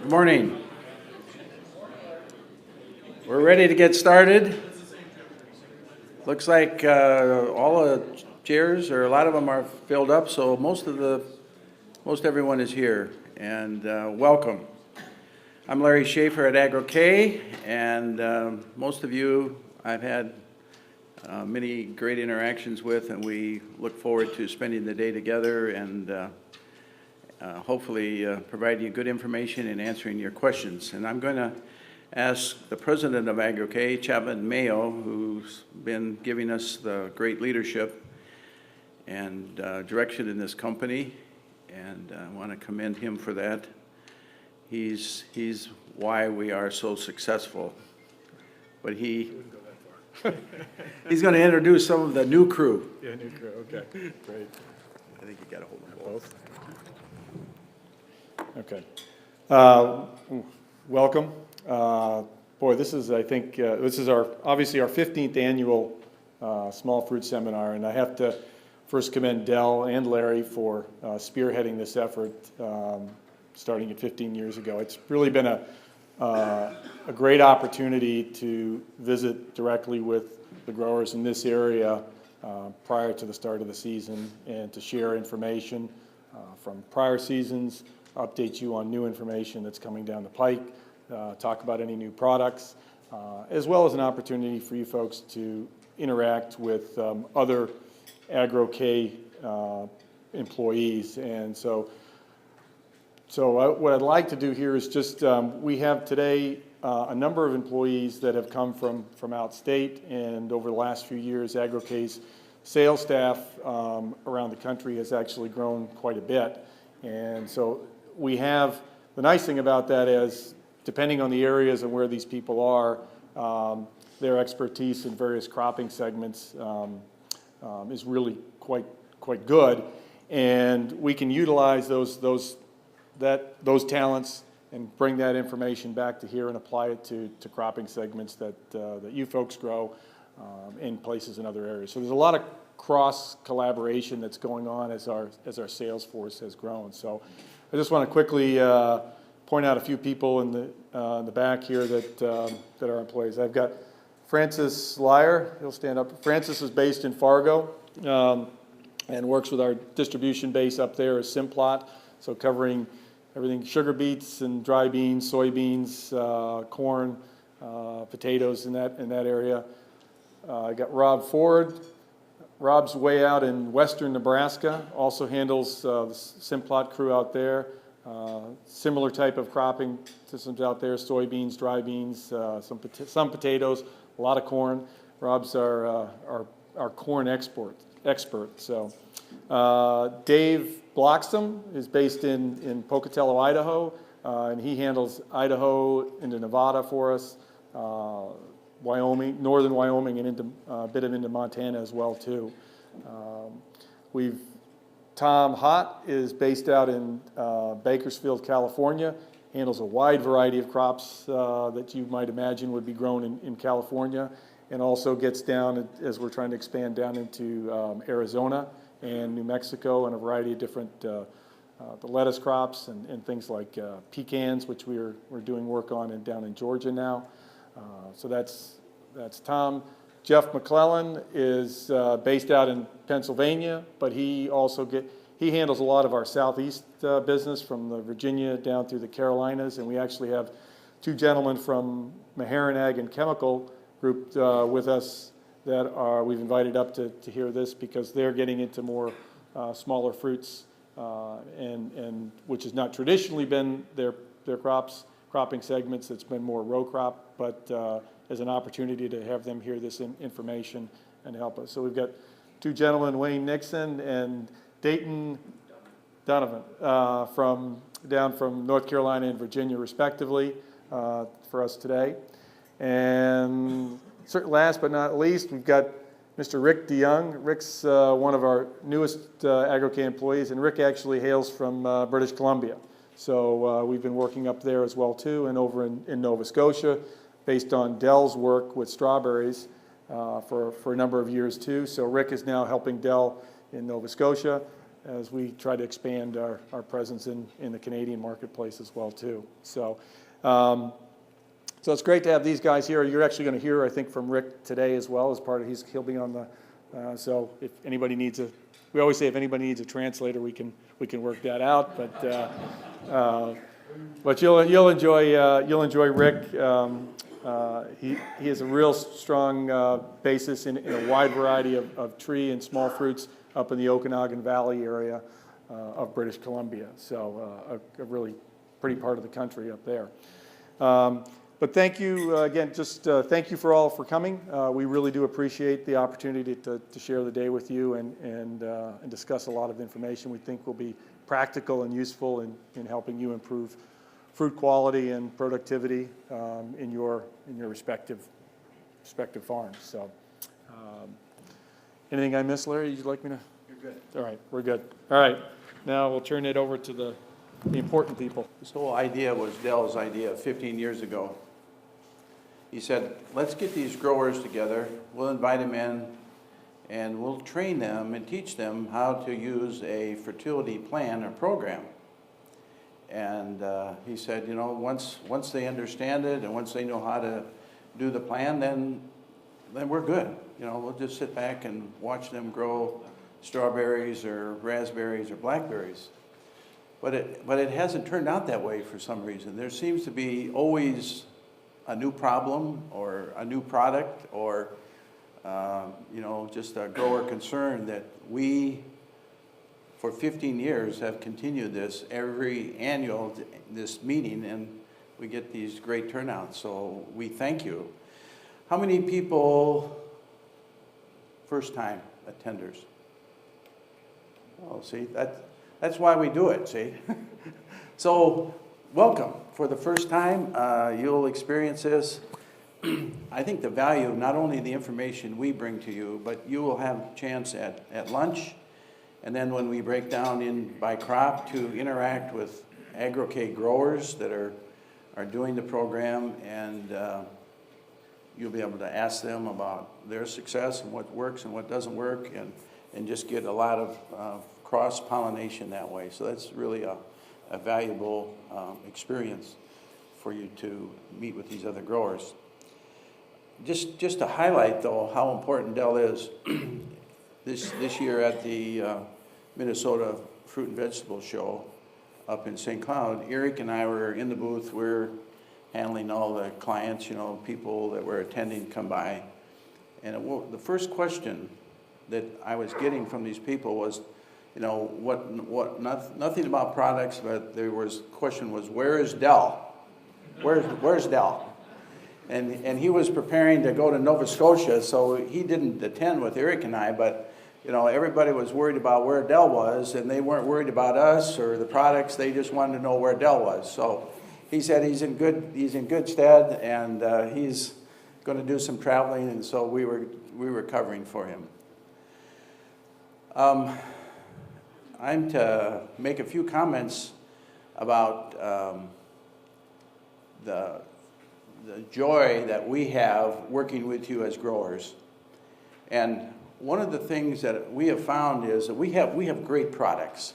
Good morning. We're ready to get started. Looks like all the chairs, or a lot of them, are filled up, so most everyone is here, and welcome. I'm Larry Schaefer at Agro-K, and most of you I've had many great interactions with, and we look forward to spending the day together and hopefully providing you good information and answering your questions. And I'm going to ask the president of Agro-K, Chapman Mayo, who's been giving us the great leadership and direction in this company, and I want to commend him for that. He's why we are so successful. But he's going to introduce some of the new crew. Yeah, new crew. Okay, great. I think you got to hold them both. Okay. Welcome. Boy, this is, I think, this is obviously our 15th annual small fruit seminar, and I have to first commend Dell and Larry for spearheading this effort starting at 15 years ago. It's really been a great opportunity to visit directly with the growers in this area prior to the start of the season and to share information from prior seasons, update you on new information that's coming down the pike, talk about any new products, as well as an opportunity for you folks to interact with other Agro-K employees. And so what I'd like to do here is just, we have today a number of employees that have come from out state, and over the last few years, Agro-K's sales staff around the country has actually grown quite a bit. And so we have, the nice thing about that is, depending on the areas and where these people are, their expertise in various cropping segments is really quite good, and we can utilize those talents and bring that information back to here and apply it to cropping segments that you folks grow in places in other areas. So there's a lot of cross collaboration that's going on as our sales force has grown. So I just want to quickly point out a few people in the back here that are employees. I've got Francis Lyer. He'll stand up. Francis is based in Fargo and works with our distribution base up there as Simplot, so covering everything sugar beets and dry beans, soybeans, corn, potatoes in that area. I got Rob Ford. Rob's way out in western Nebraska, also handles the Simplot crew out there. Similar type of cropping systems out there, soybeans, dry beans, some potatoes, a lot of corn. Rob's our corn expert. So Dave Bloxham is based in Pocatello, Idaho, and he handles Idaho into Nevada for us, Wyoming, northern Wyoming, and into a bit of into Montana as well too. Tom Hott is based out in Bakersfield, California, handles a wide variety of crops that you might imagine would be grown in California, and also gets down, as we're trying to expand down into Arizona and New Mexico, and a variety of different the lettuce crops and things like pecans, which we're doing work on down in Georgia now. So that's Tom. Jeff McClellan is based out in Pennsylvania, but he handles a lot of our southeast business from the Virginia down through the Carolinas, and we actually have two gentlemen from Meharan Ag and Chemical Group with us that we've invited up to hear this, because they're getting into more smaller fruits, and which has not traditionally been their cropping segments. It's been more row crop, but as an opportunity to have them hear this information and help us. So we've got two gentlemen, Wayne Nixon and Dayton Donovan, down from North Carolina and Virginia, respectively, for us today. And last but not least, we've got Mr. Rick DeYoung. Rick's one of our newest Agro-K employees, and Rick actually hails from British Columbia. So we've been working up there as well too, and over in Nova Scotia, based on Dell's work with strawberries for a number of years too. So Rick is now helping Dell in Nova Scotia, as we try to expand our presence in the Canadian marketplace as well too. So, so it's great to have these guys here. You're actually going to hear, I think, from Rick today as well as part of he'll be on the. So if anybody needs we always say if anybody needs a translator, we can work that out. But you'll enjoy Rick. He has a real strong basis in a wide variety of tree and small fruits up in the Okanagan Valley area of British Columbia. So a really pretty part of the country up there. But thank you again. Just thank you for coming. We really do appreciate the opportunity to share the day with you and discuss a lot of information we think will be practical and useful in helping you improve fruit quality and productivity in your respective farms. So, anything I missed, Larry? You'd like me to? You're good. All right, we're good. All right, now we'll turn it over to the important people. This whole idea was Dell's idea 15 years ago. He said, let's get these growers together, we'll invite them in, and we'll train them and teach them how to use a fertility plan or program. And he said, you know, once they understand it and once they know how to do the plan, then we're good. You know, we'll just sit back and watch them grow strawberries or raspberries or blackberries. But it hasn't turned out that way for some reason. There seems to be always a new problem or a new product or, you know, just a grower concern that we, for 15 years, have continued this every annual, this meeting, and we get these great turnouts. So we thank you. How many people, first-time attenders? Oh, see, that's why we do it, see? So, welcome. For the first time, you'll experience this. I think the value of not only the information we bring to you, but you will have a chance at lunch, and then when we break down in by crop to interact with Agro-K growers that are doing the program, and you'll be able to ask them about their success and what works and what doesn't work, and just get a lot of cross-pollination that way. So that's really a valuable experience for you to meet with these other growers. Just to highlight, though, how important Dell is, this year at the Minnesota Fruit and Vegetable Show up in St. Cloud, Eric and I were in the booth. We're handling all the clients, you know, people that were attending come by. And the first question that I was getting from these people was, you know, nothing about products, but question was, where is Dell? Where's Dell? And he was preparing to go to Nova Scotia, so he didn't attend with Eric and I, but, you know, everybody was worried about where Dell was, and they weren't worried about us or the products. They just wanted to know where Dell was. So he said he's in good stead, and he's going to do some traveling, and so we were covering for him. I'm to make a few comments about the joy that we have working with you as growers. And one of the things that we have found is that we have great products,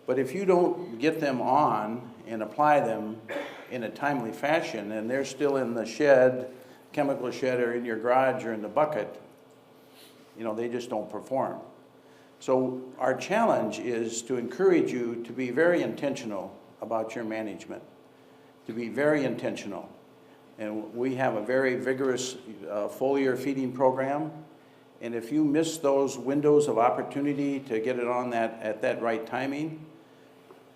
but if you don't get them on and apply them in a timely fashion, and they're still in the shed, chemical shed, or in your garage or in the bucket, you know, they just don't perform. So our challenge is to encourage you to be very intentional about your management, to be very intentional. And we have a very vigorous foliar feeding program. And if you miss those windows of opportunity to get it on at that right timing,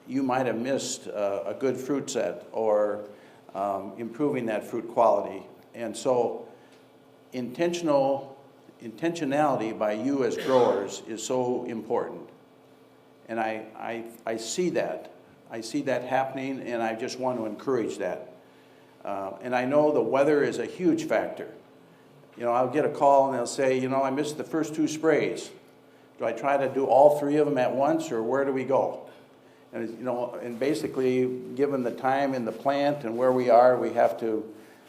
you might have missed a good fruit set or improving that fruit quality. And so intentionality by you as growers is so important. And I see that. I see that happening, and I just want to encourage that. And I know the weather is a huge factor. You know, I'll get a call and they'll say, you know, I missed the first 2 sprays. Do I try to do all 3 of them at once, or where do we go? And, you know, and basically, given the time in the plant and where we are, we have to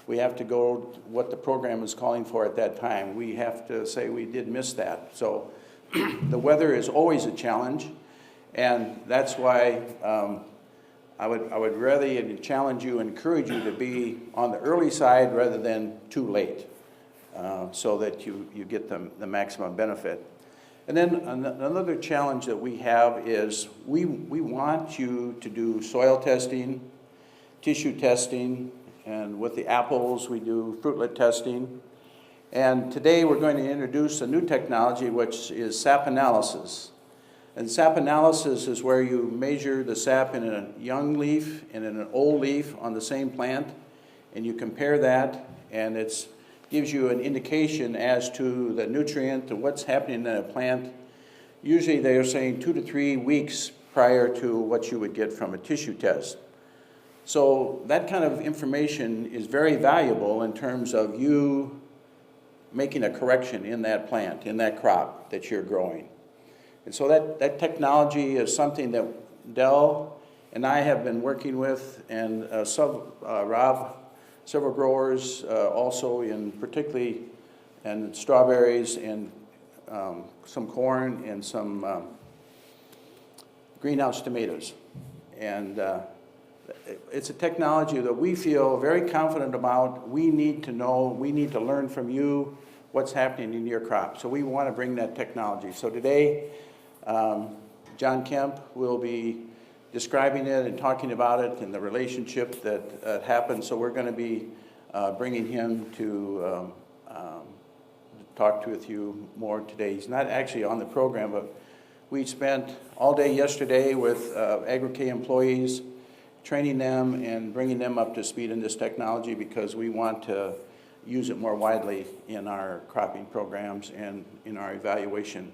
go what the program is calling for at that time. We have to say we did miss that. So the weather is always a challenge. And that's why I would rather challenge you, encourage you to be on the early side rather than too late, so that you get the maximum benefit. And then another challenge that we have is we want you to do soil testing, tissue testing, and with the apples we do fruitlet testing. And today we're going to introduce a new technology, which is sap analysis. And sap analysis is where you measure the sap in a young leaf and in an old leaf on the same plant, and you compare that, and it gives you an indication as to the nutrient and what's happening in a plant. Usually they are saying 2 to 3 weeks prior to what you would get from a tissue test. So that kind of information is very valuable in terms of you making a correction in that plant, in that crop that you're growing. And so that technology is something that Dell and I have been working with, and Rob, several growers also particularly in strawberries and some corn and some greenhouse tomatoes. And it's a technology that we feel very confident about. We need to know, we need to learn from you what's happening in your crop. So we want to bring that technology. So today, John Kemp will be describing it and talking about it and the relationship that happened. So we're going to be bringing him to talk with you more today. He's not actually on the program, but we spent all day yesterday with Agro-K employees, training them and bringing them up to speed in this technology, because we want to use it more widely in our cropping programs and in our evaluation.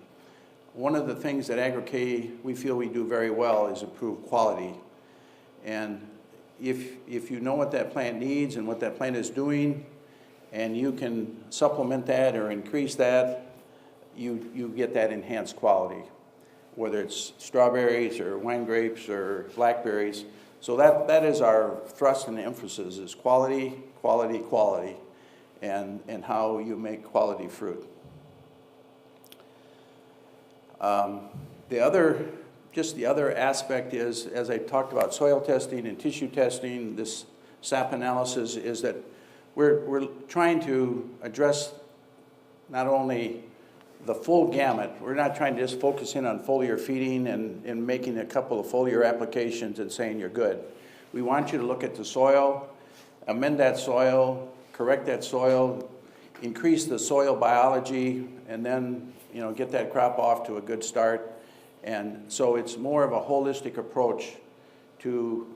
One of the things that Agro-K we feel we do very well is improve quality. And if you know what that plant needs and what that plant is doing, and you can supplement that or increase that, you get that enhanced quality, whether it's strawberries or wine grapes or blackberries. So that is our thrust and emphasis, is quality, quality, quality, and how you make quality fruit. The other aspect is, as I talked about soil testing and tissue testing, this sap analysis, is that we're trying to address not only the full gamut. We're not trying to just focus in on foliar feeding and making a couple of foliar applications and saying you're good. We want you to look at the soil, amend that soil, correct that soil, increase the soil biology, and then get that crop off to a good start. And so it's more of a holistic approach to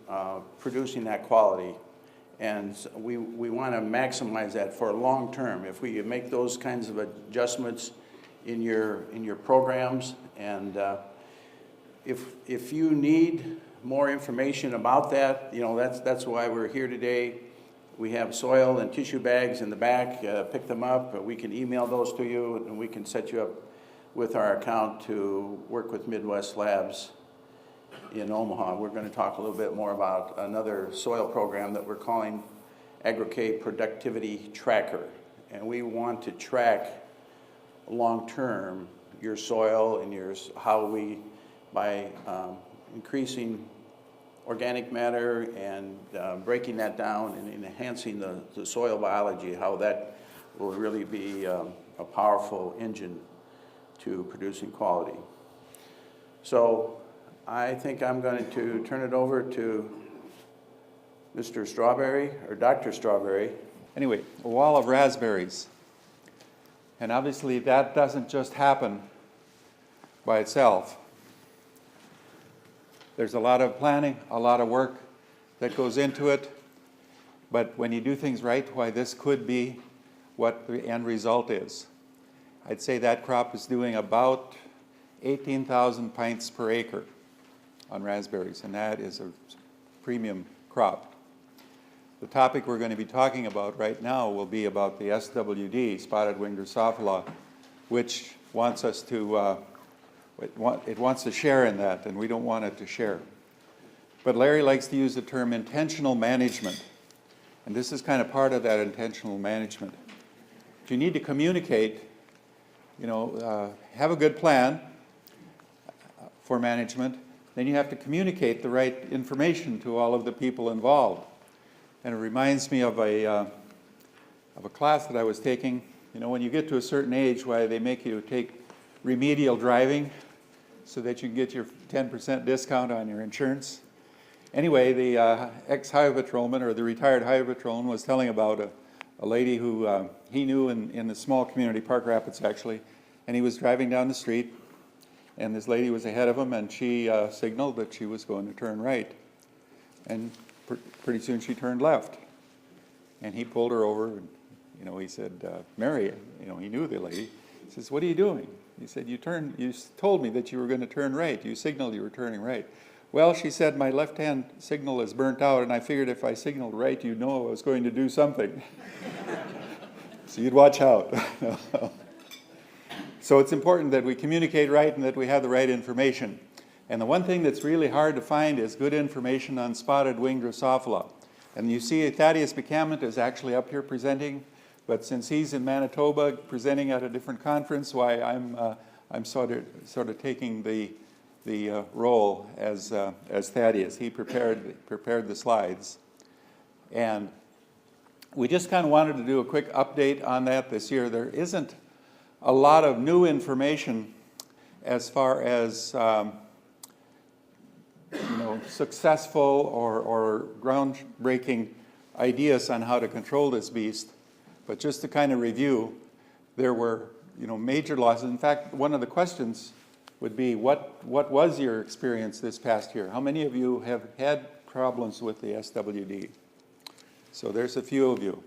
producing that quality. And we want to maximize that for long term. If we make those kinds of adjustments in your programs, and if you need more information about that, that's why we're here today. We have soil and tissue bags in the back. Pick them up. We can email those to you, and we can set you up with our account to work with Midwest Labs in Omaha. We're going to talk a little bit more about another soil program that we're calling Agro-K Productivity Tracker. And we want to track long-term your soil and how we, by increasing organic matter and breaking that down and enhancing the soil biology, how that will really be a powerful engine to producing quality. So I think I'm going to turn it over to Mr. Strawberry, or Dr. Strawberry. Anyway, a wall of raspberries. And obviously that doesn't just happen by itself. There's a lot of planning, a lot of work that goes into it. But when you do things right, why, this could be what the end result is. I'd say that crop is doing about 18,000 pints per acre on raspberries, and that is a premium crop. The topic we're going to be talking about right now will be about the SWD, spotted wing Drosophila, which wants us to, it wants to share in that, and we don't want it to share. But Larry likes to use the term intentional management, and this is kind of part of that intentional management. If you need to communicate, have a good plan for management, then you have to communicate the right information to all of the people involved. And it reminds me of a class that I was taking. You know, when you get to a certain age, why they make you take remedial driving so that you can get your 10% discount on your insurance. Anyway, the ex-highway patrolman, or the retired highway patrolman, was telling about a lady who he knew in a small community, Park Rapids actually, and he was driving down the street, and this lady was ahead of him, and she signaled that she was going to turn right. And pretty soon she turned left. And he pulled her over, and you know, he said, Mary, you know, he knew the lady. He says, what are you doing? He said, you told me that you were going to turn right. You signaled you were turning right. Well, she said, my left-hand signal is burnt out, and I figured if I signaled right, you'd know I was going to do something. So you'd watch out. So it's important that we communicate right and that we have the right information. And the one thing that's really hard to find is good information on spotted wing Drosophila. And you see Thaddeus Buchanan is actually up here presenting, but since he's in Manitoba presenting at a different conference, why I'm sort of taking the role as Thaddeus. He prepared the slides. And we just kind of wanted to do a quick update on that this year. There isn't a lot of new information as far as you know, successful or groundbreaking ideas on how to control this beast. But just to kind of review, there were, you know, major losses. In fact, one of the questions would be, what was your experience this past year? How many of you have had problems with the SWD? So there's a few of you.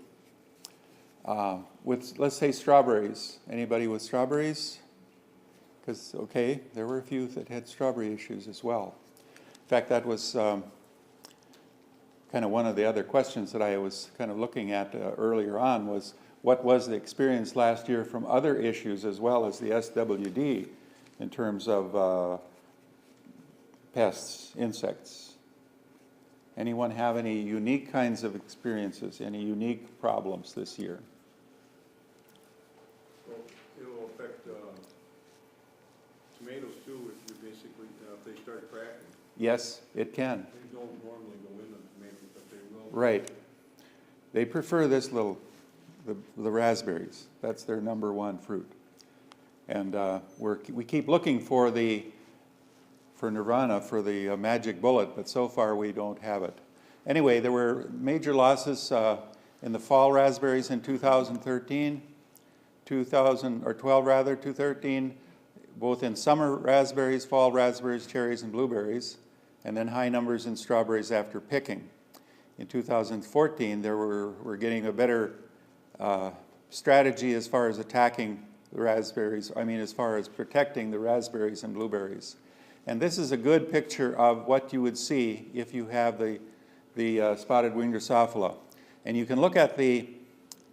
With, let's say, strawberries. Anybody with strawberries? Because, okay, there were a few that had strawberry issues as well. In fact, that was kind of one of the other questions that I was kind of looking at earlier on was, what was the experience last year from other issues as well as the SWD in terms of pests, insects? Anyone have any unique kinds of experiences, any unique problems this year? Well, it'll affect tomatoes too if you basically, if they start cracking. Yes, it can. They don't normally go in the tomatoes, but they will. Right. They prefer this little, the raspberries. That's their number one fruit. And we keep looking for Nirvana, for the magic bullet, but so far we don't have it. Anyway, there were major losses in the fall raspberries in 2013, 2013, both in summer raspberries, fall raspberries, cherries, and blueberries, and then high numbers in strawberries after picking. In 2014, we're getting a better strategy as far as attacking the raspberries, as far as protecting the raspberries and blueberries. And this is a good picture of what you would see if you have the spotted wing Drosophila. And you can look at the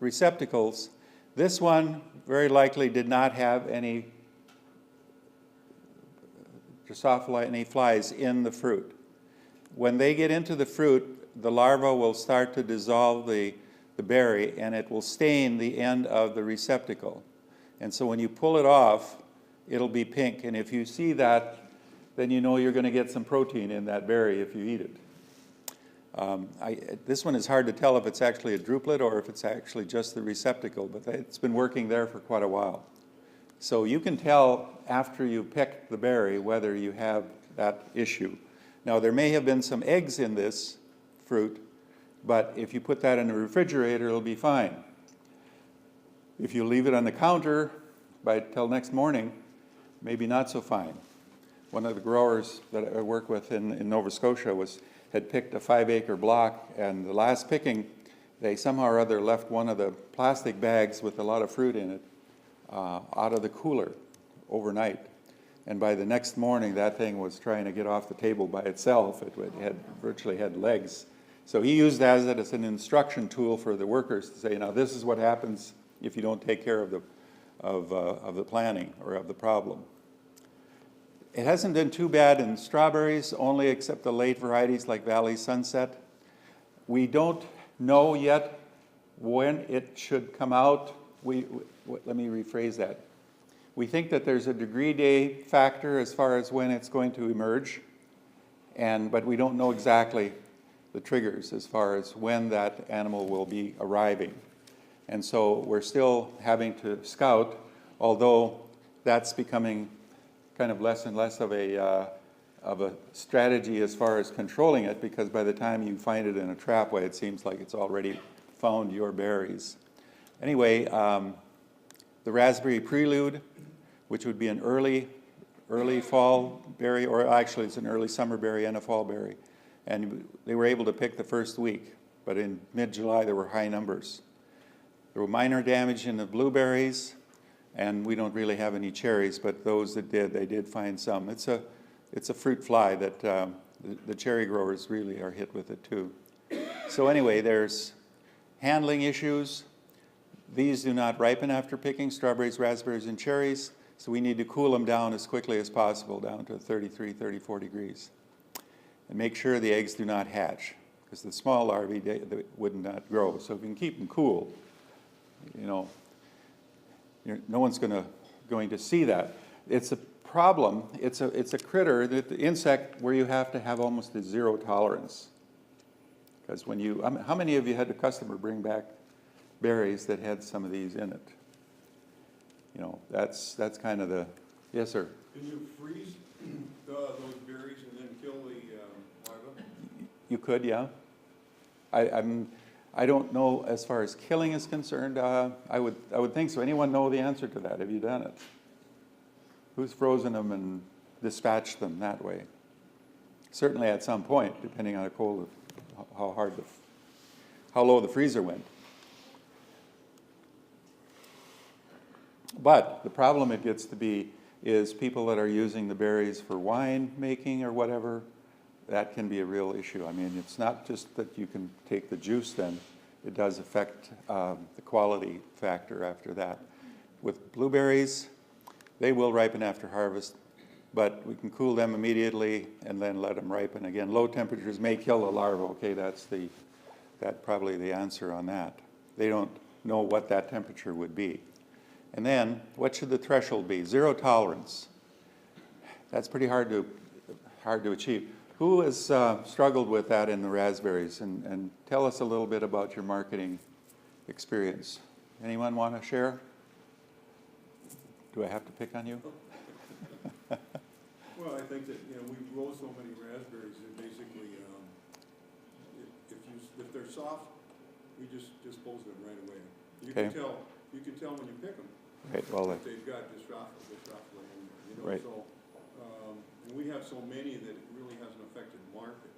receptacles. This one very likely did not have any Drosophila, any flies in the fruit. When they get into the fruit, the larva will start to dissolve the berry, and it will stain the end of the receptacle. And so when you pull it off, it'll be pink. And if you see that, then you know you're going to get some protein in that berry if you eat it. This one is hard to tell if it's actually a druplet or if it's actually just the receptacle, but it's been working there for quite a while. So you can tell after you pick the berry whether you have that issue. Now, there may have been some eggs in this fruit, but if you put that in the refrigerator, it'll be fine. If you leave it on the counter till next morning, maybe not so fine. One of the growers that I work with in Nova Scotia had picked a 5-acre block, and the last picking, they somehow or other left one of the plastic bags with a lot of fruit in it out of the cooler overnight. And by the next morning, that thing was trying to get off the table by itself. It virtually had legs. So he used that as an instruction tool for the workers to say, now this is what happens if you don't take care of the planning or of the problem. It hasn't been too bad in strawberries, only except the late varieties like Valley Sunset. We don't know yet when it should come out. Let me rephrase that. We think that there's a degree day factor as far as when it's going to emerge. but we don't know exactly the triggers as far as when that animal will be arriving. And so we're still having to scout, although that's becoming kind of less and less of a strategy as far as controlling it, because by the time you find it in a trapway, it seems like it's already found your berries. Anyway, the raspberry prelude, which would be an early fall berry, or actually it's an early summer berry and a fall berry. And they were able to pick the first week, but in mid-July there were high numbers. There were minor damage in the blueberries, and we don't really have any cherries, but those that did, they did find some. It's a fruit fly that the cherry growers really are hit with it too. So anyway, there's handling issues. These do not ripen after picking, strawberries, raspberries, and cherries, so we need to cool them down as quickly as possible, down to 33, 34 degrees. And make sure the eggs do not hatch, because the small larvae, they would not grow. So if you can keep them cool, you know, no one's going to see that. It's a problem. It's a critter, the insect, where you have to have almost a zero tolerance. Because when you, how many of you had a customer bring back berries that had some of these in it? You know, that's kind of the, yes, sir. Can you freeze those berries and then kill the larva? You could, yeah. I don't know as far as killing is concerned. I would think so. Anyone know the answer to that? Have you done it? Who's frozen them and dispatched them that way? Certainly at some point, depending on how low the freezer went. But the problem it gets to be is people that are using the berries for wine making or whatever. That can be a real issue. I mean, it's not just that you can take the juice then. It does affect the quality factor after that. With blueberries, they will ripen after harvest, but we can cool them immediately and then let them ripen again. Low temperatures may kill the larva. Okay, that's probably the answer on that. They don't know what that temperature would be. And then, what should the threshold be? Zero tolerance. That's pretty hard to achieve. Who has struggled with that in the raspberries? And tell us a little bit about your marketing experience. Anyone want to share? Do I have to pick on you? Well, I think that, you know, we grow so many raspberries that basically, if they're soft, we just dispose of them right away. You can tell when you pick them. Right. Well, If they've got Drosophila in there, you know. Right. So, and we have so many that it really hasn't affected the market,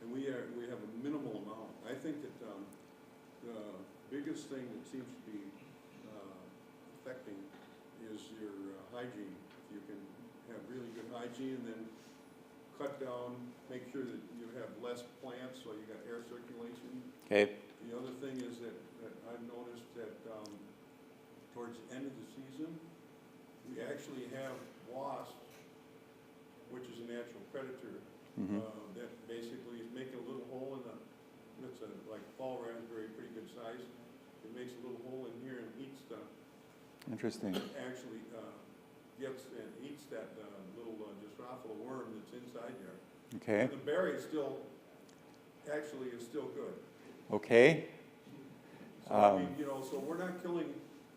and we have a minimal amount. I think that the biggest thing that seems to be affecting is your hygiene. If you can have really good hygiene, then cut down, make sure that you have less plants, so you got air circulation. okay. The other thing is that I've noticed that towards the end of the season, we actually have wasps, which is a natural predator, that basically is making a little hole in it's a like fall raspberry, pretty good size. It makes a little hole in here and eats Interesting. actually gets and eats that little Drosophila worm that's inside there. Okay. And the berry is still good. Okay. So I mean, you know, so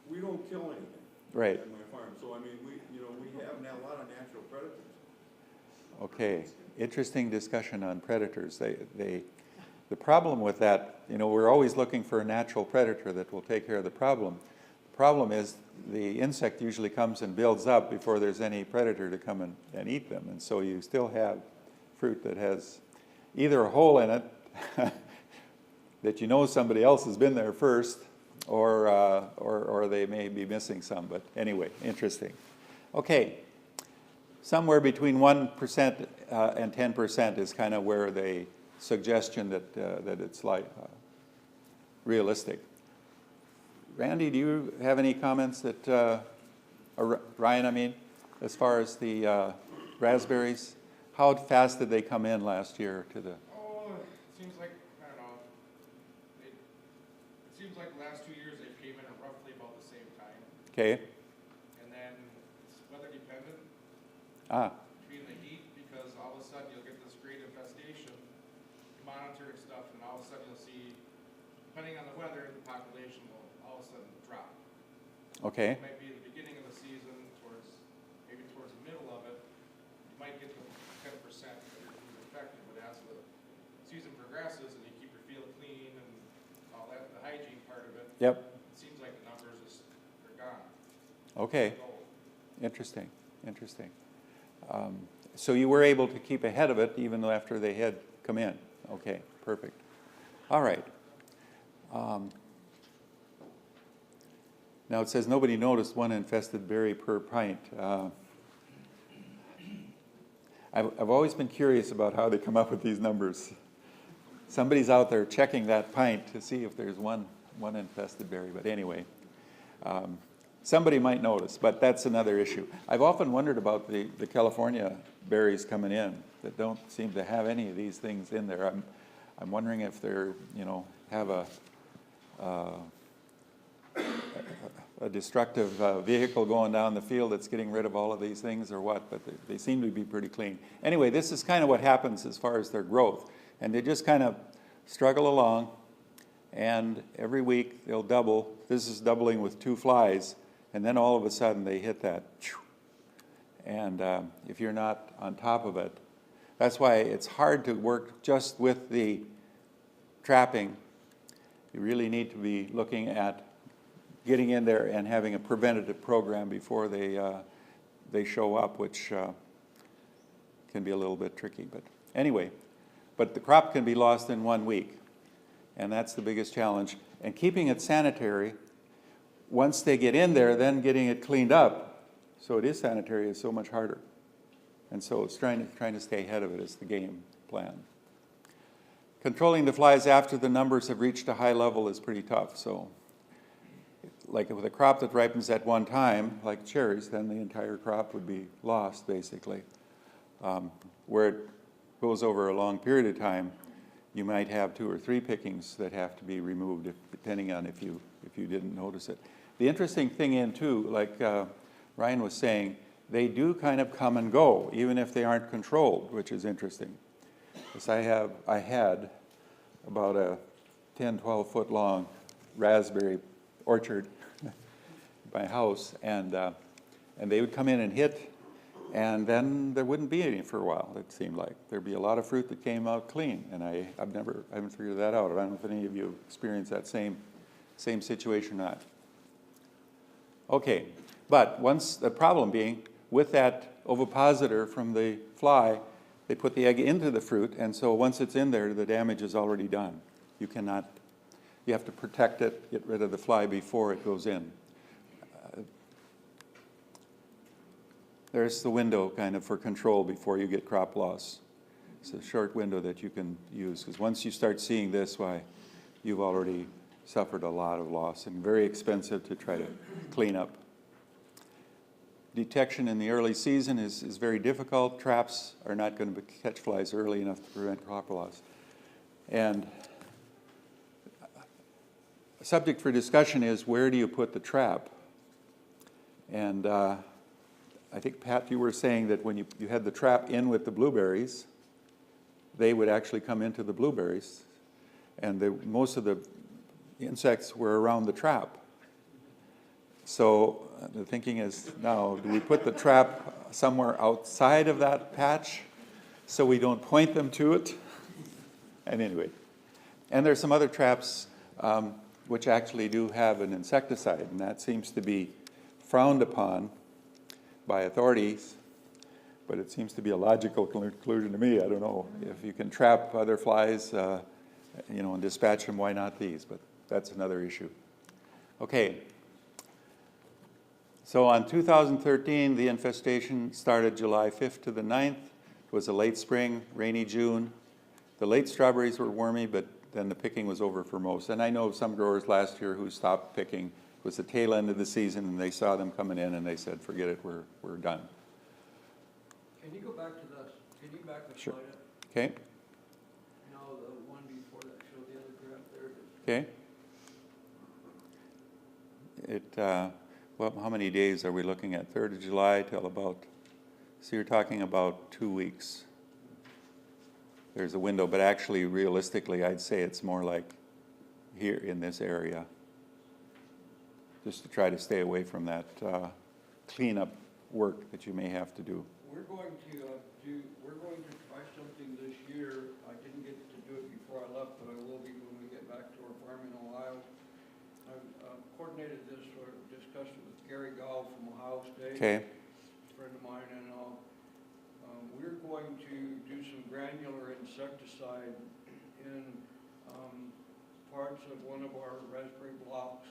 we don't kill anything. Right. In my farm. So I mean, we have now a lot of natural predators. Okay. Interesting discussion on predators. The problem with that, you know, we're always looking for a natural predator that will take care of the problem. The problem is the insect usually comes and builds up before there's any predator to come and eat them. And so you still have fruit that has either a hole in it that you know somebody else has been there first, or they may be missing some. But anyway, interesting. Okay. Somewhere between 1% and 10% is kind of where the suggestion that it's like realistic. Randy, do you have any comments that, or Ryan, I mean, as far as the raspberries? How fast did they come in last year to the? Oh, it seems like, I don't know, it seems like the last 2 years they came in at roughly about the same time. Okay. And then it's weather dependent Ah. between the heat, because all of a sudden you'll get this great monitor and stuff, and all of a sudden you'll see, depending on the weather, the population will all of a sudden drop. Okay, It might be the beginning of the season, maybe towards the middle of it, you might get the 10% of your food infected, but as the season progresses and you keep your field clean and all that, the hygiene part of it, yep, it seems like the numbers are gone. okay, Go. interesting, interesting. So you were able to keep ahead of it even though after they had come in. Okay, perfect. All right. Now it says nobody noticed one infested berry per pint. I've always been curious about how they come up with these numbers. Somebody's out there checking that pint to see if there's one infested berry. But anyway, somebody might notice, but that's another issue. I've often wondered about the California berries coming in that don't seem to have any of these things in there. I'm wondering if they're, have a destructive vehicle going down the field that's getting rid of all of these things or what, but they seem to be pretty clean. Anyway, this is kind of what happens as far as their growth. And they just kind of struggle along, and every week they'll double. This is doubling with 2 flies, and then all of a sudden they hit that. And if you're not on top of it, that's why it's hard to work just with the trapping. You really need to be looking at getting in there and having a preventative program before they show up, which can be a little bit tricky. But anyway, but the crop can be lost in 1 week, and that's the biggest challenge. And keeping it sanitary, once they get in there, then getting it cleaned up, so it is sanitary, is so much harder. And so it's trying to stay ahead of it is the game plan. Controlling the flies after the numbers have reached a high level is pretty tough. So like with a crop that ripens at one time, like cherries, then the entire crop would be lost, basically. Where it goes over a long period of time, you might have 2 or 3 pickings that have to be removed, depending on if you didn't notice it. The interesting thing in too, like Ryan was saying, they do kind of come and go, even if they aren't controlled, which is interesting. Because I had about a 10, 12 foot long raspberry orchard at my house, and they would come in and hit, and then there wouldn't be any for a while, it seemed like. There'd be a lot of fruit that came out clean, and I haven't figured that out. I don't know if any of you experienced that same situation or not. Okay, but once the problem being, with that ovipositor from the fly, they put the egg into the fruit, and so once it's in there, the damage is already done. You have to protect it, get rid of the fly before it goes in. There's the window kind of for control before you get crop loss. It's a short window that you can use, because once you start seeing this, why, you've already suffered a lot of loss and very expensive to try to clean up. Detection in the early season is very difficult. Traps are not going to catch flies early enough to prevent crop loss. And a subject for discussion is, where do you put the trap? And I think, Pat, you were saying that when you had the trap in with the blueberries, they would actually come into the blueberries, and most of the insects were around the trap. So the thinking is, now, do we put the trap somewhere outside of that patch so we don't point them to it? And anyway, and there's some other traps which actually do have an insecticide, and that seems to be frowned upon by authorities, but it seems to be a logical conclusion to me. I don't know. If you can trap other flies, and dispatch them, why not these? But that's another issue. Okay. So on 2013, the infestation started July 5th to the 9th. It was a late spring, rainy June. The late strawberries were wormy, but then the picking was over for most. And I know some growers last year who stopped picking. It was the tail end of the season, and they saw them coming in, and they said, forget it, we're done. Can you go back to the Sure. slide up? Okay, No, the one before that showed the other graph there. okay. Well, how many days are we looking at? 3rd of July till about, so you're talking about 2 weeks. there's a window, but actually realistically I'd say it's more like here in this area, just to try to stay away from that cleanup work that you may have to do. We're going to try something this year. I didn't get to do it before I left, but I will be when we get back to our farm in Ohio. I've coordinated this or discussed it with Gary Gall from Ohio State. Okay. A friend of mine, and we're going to do some granular insecticide in parts of one of our raspberry blocks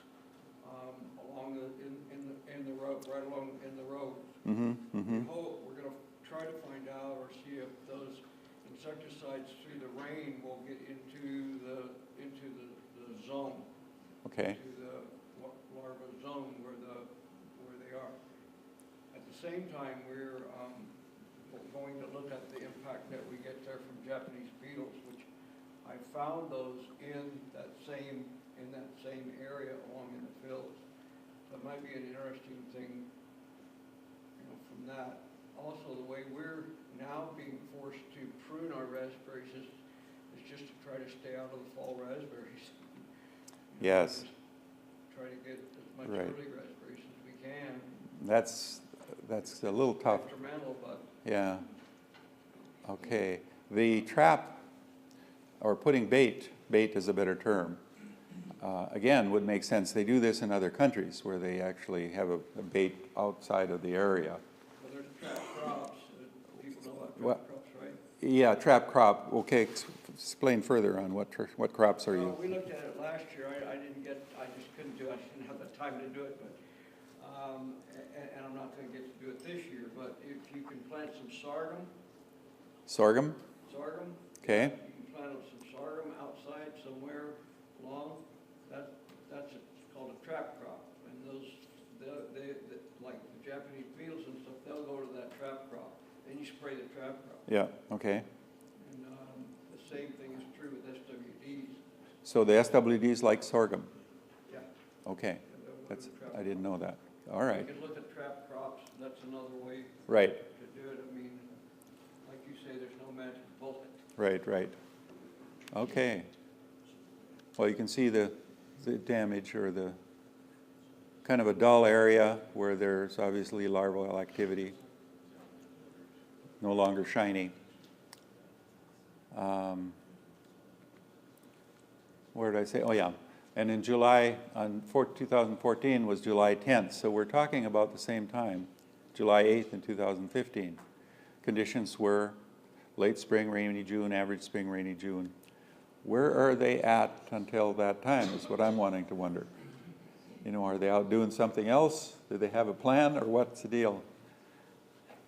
along in the road, right along in the roads. We're going to try to find out or see if those insecticides through the rain will get into the zone. Okay. To the larva zone where they are. At the same time, we're going to look at the impact that we get there from Japanese beetles, which I found those in that same area along in the fields. So it might be an interesting thing, from that. Also, the way we're now being forced to prune our raspberries is just to try to stay out of the fall raspberries. Yes. Try to get as much Right. early raspberries as we can. That's a little tough. Detrimental, but Yeah. Okay. The trap, or putting bait is a better term, again, would make sense. They do this in other countries where they actually have a bait outside of the area. well, there's trap crops. People know about What- trap crops, right? Yeah, trap crop. Okay, explain further on what crops are Well, you? we looked at it last year. I just couldn't do it. I didn't have the time to do it, but, and I'm not gonna get to do it this year, but if you can plant some sorghum, Sorghum? Okay. you can plant some sorghum outside somewhere along, that's called a trap crop. And those, they, like the Japanese beetles and stuff, they'll go to that trap crop. Then you spray the trap crop. Yeah, okay. And the same thing is true with SWDs. So the SWDs like sorghum? Yeah. Okay. They'll go to That's, the trap I didn't crop. know that. All right. You can look at trap crops, that's another way Right, to do it. I mean, like you say, there's no magic bullet. right. Okay. Well, you can see the damage or the kind of a dull area where there's obviously larval activity. No longer shiny. Where did I say? Oh, yeah. And in July, 2014 was July 10th, so we're talking about the same time, July 8th in 2015. Conditions were late spring, rainy June, average spring, rainy June. Where are they at until that time is what I'm wanting to wonder. Are they out doing something else? Do they have a plan, or what's the deal?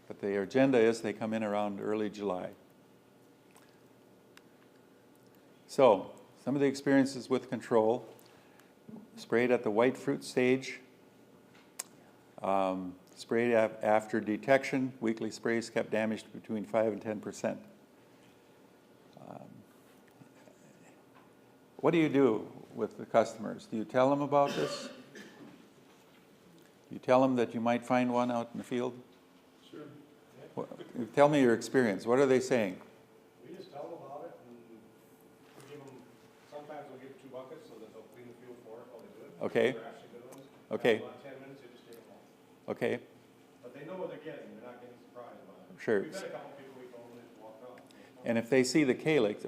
But the agenda is they come in around early July. So, some of the experiences with control, sprayed at the white fruit stage, sprayed after detection, weekly sprays kept damage between 5 and 10%. What do you do with the customers? Do you tell them about this? You tell them that you might find one out in the field? Sure. Tell me your experience. What are they saying? We just tell them about it, and we give them, sometimes we'll give 2 buckets so that they'll clean the field for us while they do it. Okay. They're actually good ones. Okay. About 10 minutes, they just take them home. Okay, But they know what they're getting, they're not getting surprised by it. sure. We've had a couple people we told them to walk out. And if they see the calyx,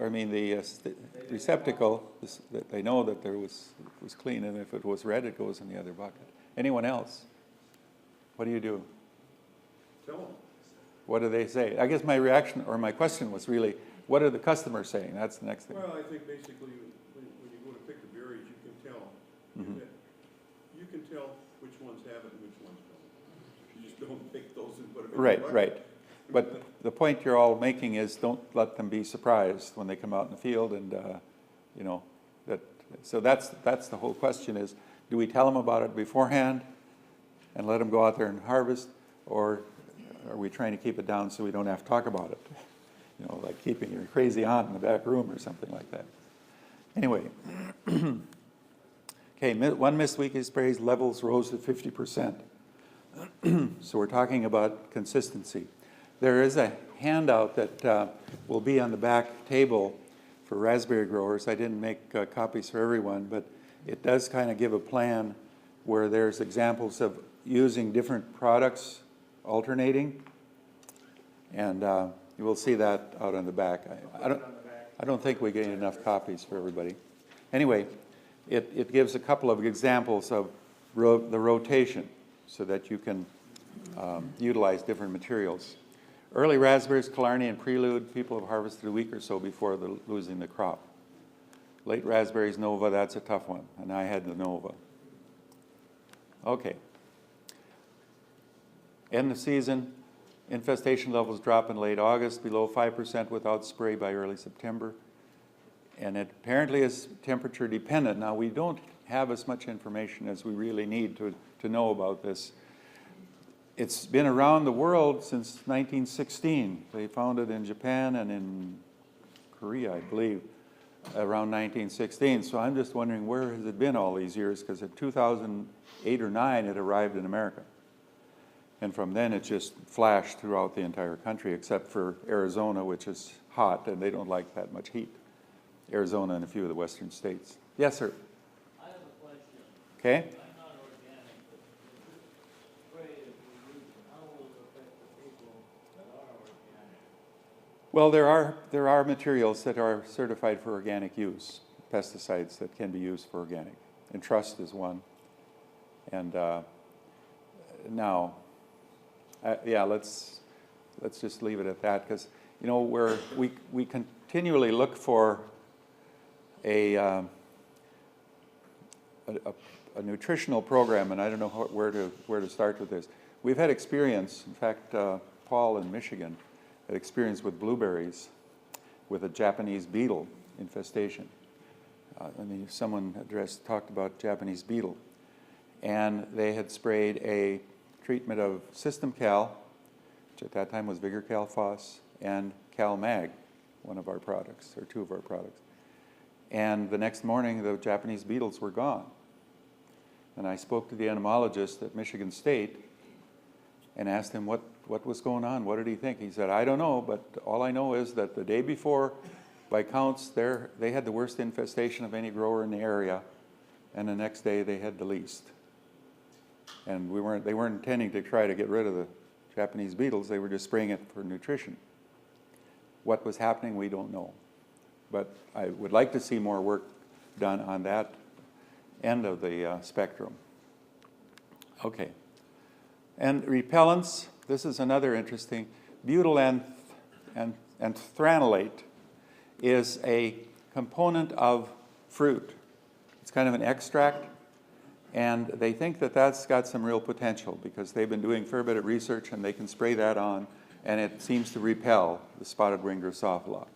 receptacle, that they know that it was clean, and if it was red, it goes in the other bucket. Anyone else? What do you do? Tell them. What do they say? I guess my reaction, or my question was really, what are the customers saying? That's the next thing. Well, I think basically when you go to pick the berries, you can tell. You can tell which ones have it and which ones don't. You just don't pick those and put them in the Right, bucket. right. But the point you're all making is don't let them be surprised when they come out in the field, and so that's the whole question is, do we tell them about it beforehand and let them go out there and harvest, or are we trying to keep it down so we don't have to talk about it? Like keeping your crazy aunt in the back room or something like that. Anyway, okay, one missed weekly sprays, levels rose to 50%. So we're talking about consistency. There is a handout that will be on the back table for raspberry growers. I didn't make copies for everyone, but it does kind of give a plan where there's examples of using different products alternating, and you will see that out on the back. I don't think we get enough copies for everybody. Anyway, it gives a couple of examples of the rotation so that you can utilize different materials. Early raspberries, Killarney and Prelude, people have harvested a week or so before losing the crop. Late raspberries, Nova, that's a tough one, and I had the Nova. Okay. End of season, infestation levels drop in late August, below 5% without spray by early September. And it apparently is temperature dependent. Now, we don't have as much information as we really need to know about this. It's been around the world since 1916. They found it in Japan and in Korea, I believe, around 1916. So I'm just wondering, where has it been all these years? Because in 2008 or 9, it arrived in America. And from then, it just flashed throughout the entire country, except for Arizona, which is hot, and they don't like that much heat. Arizona and a few of the western states. Yes, sir? I have a question. Okay. I'm not organic, but this spray, if we use it, how will it affect the people that are organic? Well, there are materials that are certified for organic use, pesticides that can be used for organic. And Trust is one. And now, yeah, let's just leave it at that, because you know we continually look for a nutritional program, and I don't know where to start with this. We've had experience. In fact, Paul in Michigan had experience with blueberries with a Japanese beetle infestation. Someone talked about Japanese beetle, and they had sprayed a treatment of System Cal, which at that time was Vigor Cal Phos, and Cal Mag, one of our products, or two of our products. And the next morning, the Japanese beetles were gone. And I spoke to the entomologist at Michigan State and asked him what was going on. What did he think? He said, I don't know, but all I know is that the day before, by counts, they had the worst infestation of any grower in the area, and the next day they had the least. And they weren't intending to try to get rid of the Japanese beetles. They were just spraying it for nutrition. What was happening, we don't know. But I would like to see more work done on that end of the spectrum. Okay. And repellents, this is another interesting. Butyl and thranolate is a component of fruit. It's kind of an extract, and they think that that's got some real potential because they've been doing a fair bit of research, and they can spray that on, and it seems to repel the spotted wing Drosophila.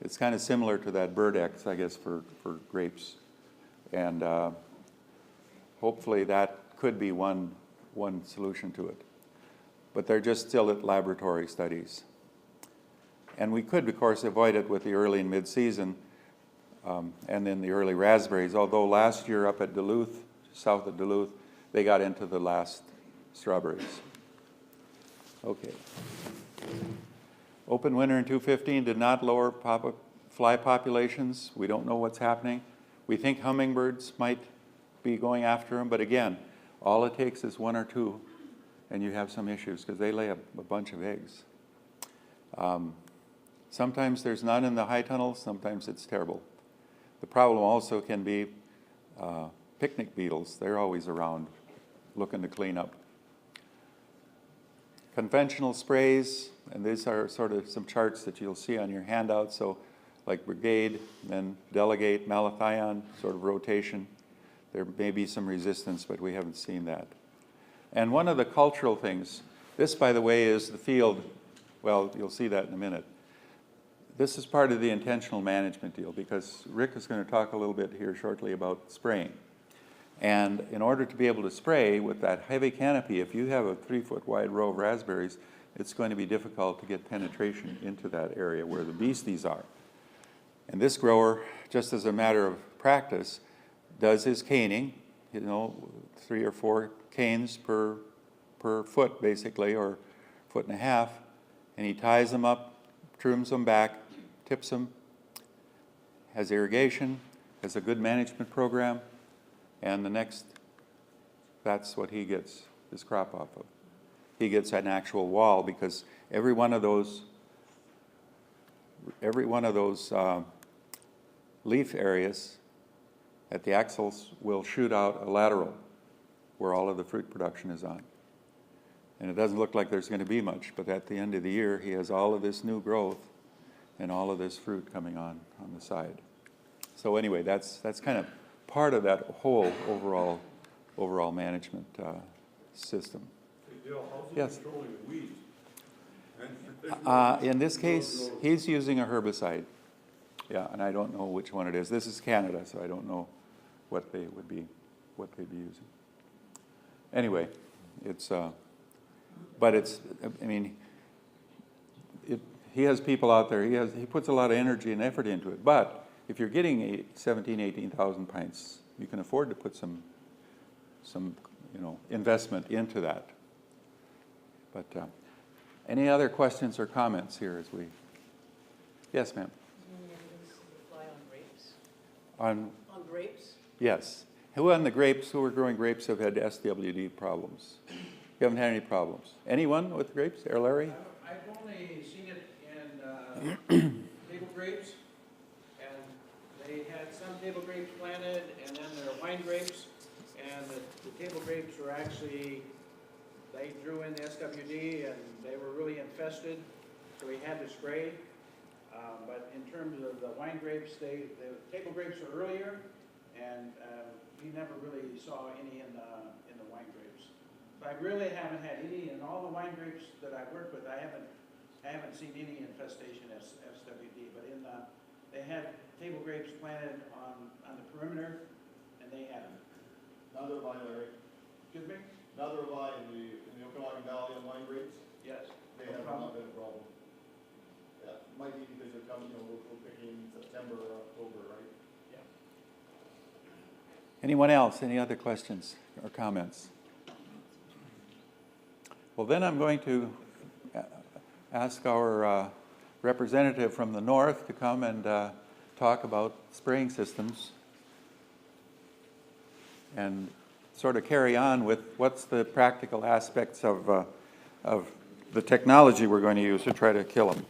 It's kind of similar to that bird X, I guess, for grapes. And hopefully that could be one solution to it. But they're just still at laboratory studies. And we could, of course, avoid it with the early and mid-season and then the early raspberries, although last year up at Duluth, south of Duluth, they got into the last strawberries. Okay. Open winter in 2015 did not lower fly populations. We don't know what's happening. We think hummingbirds might be going after them, but again, all it takes is one or two, and you have some issues because they lay a bunch of eggs. Sometimes there's none in the high tunnels, sometimes it's terrible. The problem also can be picnic beetles. They're always around looking to clean up. Conventional sprays, and these are sort of some charts that you'll see on your handout. So like Brigade, then Delegate, Malathion, sort of rotation. There may be some resistance, but we haven't seen that. And one of the cultural things, this, by the way, is the field. Well, you'll see that in a minute. This is part of the intentional management deal because Rick is going to talk a little bit here shortly about spraying. And in order to be able to spray with that heavy canopy, if you have a 3-foot wide row of raspberries, it's going to be difficult to get penetration into that area where the beasties are. And this grower, just as a matter of practice, does his caning, 3 or 4 canes per foot basically, or 1.5 feet, and he ties them up, trims them back, tips them, has irrigation, has a good management program, and that's what he gets his crop off of. He gets an actual wall because every one of those leaf areas at the axils will shoot out a lateral where all of the fruit production is on. And it doesn't look like there's going to be much, but at the end of the year, he has all of this new growth and all of this fruit coming on the side. So anyway, that's kind of part of that whole overall management system. Hey, Dale, how's he Yes. controlling the weeds? In this case, he's using a herbicide. Yeah, and I don't know which one it is. This is Canada, so I don't know what they'd be using. Anyway, he has people out there. He puts a lot of energy and effort into it. But if you're getting 18,000 pints, you can afford to put some investment into that. But any other questions or comments here as we? Yes, ma'am. Any evidence of the fly on grapes? On On grapes? yes. Who on the grapes, who are growing grapes, have had SWD problems? You haven't had any problems. Anyone with grapes? Larry? I've only seen it in table grapes, and they had some table grapes planted, and then there are wine grapes, and the table grapes were actually, they drew in the SWD, and they were really infested, so we had to spray. But in terms of the wine grapes, the table grapes are earlier, and we never really saw any in the wine grapes. So I really haven't had any in all the wine grapes that I've worked with. I haven't seen any infestation as SWD. But they had table grapes planted on the perimeter, and they had them. Neither have I, Larry. Excuse me? Neither have I in the Okanagan Valley on wine grapes. Yes. They have not been a problem. Yeah, might be because they're coming, we're picking September or October, right? Yeah. Anyone else? Any other questions or comments? Well, then I'm going to ask our representative from the north to come and talk about spraying systems and sort of carry on with what's the practical aspects of the technology we're going to use to try to kill them.